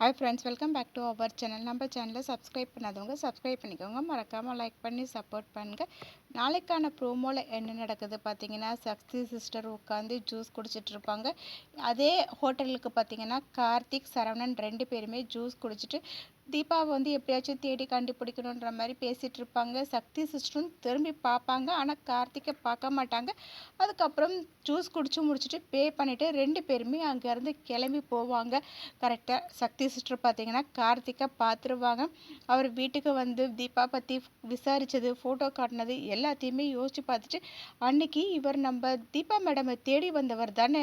Hi friends, welcome back to our channel. நம்ம சேனலை subscribe பண்ணாதவங்க சப்ஸ்கிரைப் பண்ணிக்கோங்க. மறக்காமல் லைக் பண்ணி சப்போர்ட் பண்ணுங்கள். நாளைக்கான ப்ரோமோவில் என்ன நடக்குது பார்த்தீங்கன்னா, சக்தி சிஸ்டர் உட்காந்து ஜூஸ் குடிச்சிட்டு இருப்பாங்க. அதே ஹோட்டலுக்கு பார்த்தீங்கன்னா கார்த்திக், சரவணன் 2 பேருமே ஜூஸ் குடிச்சிட்டு தீபாவை எப்படியாச்சும் தேடி கண்டுபிடிக்கணுன்ற மாதிரி பேசிகிட்டு இருப்பாங்க. சக்தி சிஸ்டரும் திரும்பி பார்ப்பாங்க, ஆனால் கார்த்திகை பார்க்க மாட்டாங்க. அதுக்கப்புறம் ஜூஸ் குடிச்சு முடிச்சுட்டு பே பண்ணிவிட்டு 2 பேருமே அங்கேருந்து கிளம்பி போவாங்க. கரெக்டாக சக்தி சிஸ்டர் பார்த்தீங்கன்னா கார்த்திகை பார்த்துருவாங்க. அவர் வீட்டுக்கு தீபா பற்றி விசாரித்தது, ஃபோட்டோ காட்டினது எல்லாத்தையுமே யோசித்து பார்த்துட்டு, அன்னைக்கு இவர் நம்ம தீபா மேடமை தேடி வந்தவர் தானே,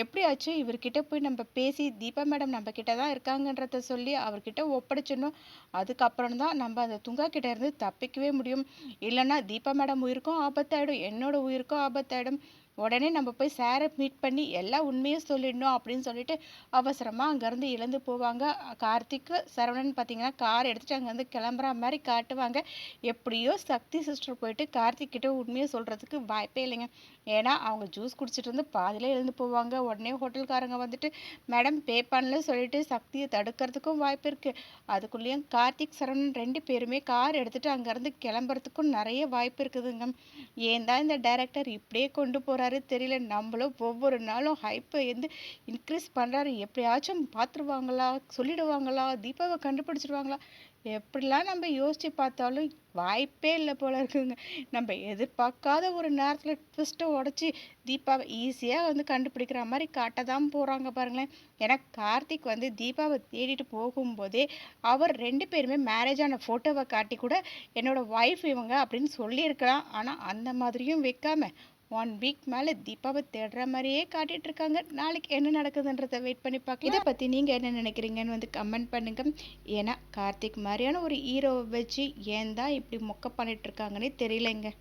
எப்படியாச்சும் இவர்கிட்ட போய் நம்ம பேசி தீபா மேடம் நம்ம கிட்ட தான் இருக்காங்கன்றத சொல்லி அவர்கிட்ட ஒப்படைச்சிடணும். அதுக்கப்புறம் தான் நம்ம அந்த துங்கா கிட்ட இருந்து தப்பிக்கவே முடியும். இல்லைன்னா தீபா மேடம் உயிருக்கும் ஆபத்தாயிடும், என்னோட உயிருக்கும் ஆபத்தாயிடும். உடனே நம்ம போய் சாரை மீட் பண்ணி எல்லா உண்மையும் சொல்லிடணும் அப்படின்னு சொல்லிட்டு அவசரமாக அங்கேருந்து இழந்து போவாங்க. கார்த்திக்கு, சரவணன் பார்த்தீங்கன்னா கார் எடுத்துகிட்டு அங்கேருந்து கிளம்புற மாதிரி காட்டுவாங்க. எப்படியோ சக்தி சிஸ்டர் போயிட்டு கார்த்திக் கிட்ட உண்மையை சொல்கிறதுக்கு வாய்ப்பே இல்லைங்க. ஏன்னா அவங்க ஜூஸ் குடிச்சிட்டு பாதியில் எழுந்து போவாங்க. உடனே ஹோட்டல்காரங்க மேடம் பே பண்ணல சொல்லிட்டு சக்தியை தடுக்கிறதுக்கும் வாய்ப்பு இருக்குது. அதுக்குள்ளேயும் கார்த்திக், சரவணன் 2 பேருமே கார் எடுத்துகிட்டு அங்கேருந்து கிளம்புறதுக்கும் நிறைய வாய்ப்பு இருக்குதுங்க. ஏன் தான் இந்த டைரக்டர் இப்படியே கொண்டு போகிறாரு தெரியல. நம்மளும் ஒவ்வொரு நாளும் ஹைப்பை இன்க்ரீஸ் பண்ணுறாரு. எப்படியாச்சும் பார்த்துருவாங்களா, சொல்லிடுவாங்களா, தீபாவை கண்டுபிடிச்சிடுவாங்களா, எப்படிலாம் நம்ம யோசித்து பார்த்தாலும் வாய்ப்பே இல்லை போல இருக்குங்க. நம்ம எதிர்பார்க்காத ஒரு நேரத்தில் ட்விஸ்ட்டை உடச்சி தீபாவை ஈஸியாக கண்டுபிடிக்கிற மாதிரி காட்ட தான் போகிறாங்க பாருங்களேன். ஏன்னா கார்த்திக் தீபாவை தேடிட்டு போகும்போதே அவர் 2 பேருமே மேரேஜ் ஆன ஃபோட்டோவை காட்டி கூட என்னோட ஒய்ஃப் இவங்க அப்படின்னு சொல்லியிருக்கலாம். ஆனால் அந்த மாதிரியும் வைக்காம 1 வீக் மேலே தீபாவை தேடுற மாதிரியே காட்டிட்டு இருக்காங்க. நாளைக்கு என்ன நடக்குதுன்றதை வெயிட் பண்ணி பார்க்கலாம். இதை பற்றி நீங்கள் என்ன நினைக்கிறீங்கன்னு கமெண்ட் பண்ணுங்க. ஏன்னா கார்த்திக் மாதிரியான ஒரு ஹீரோவை வச்சு ஏன் தான் இப்படி மொக்க பண்ணிட்டு இருக்காங்கன்னே தெரியலைங்க.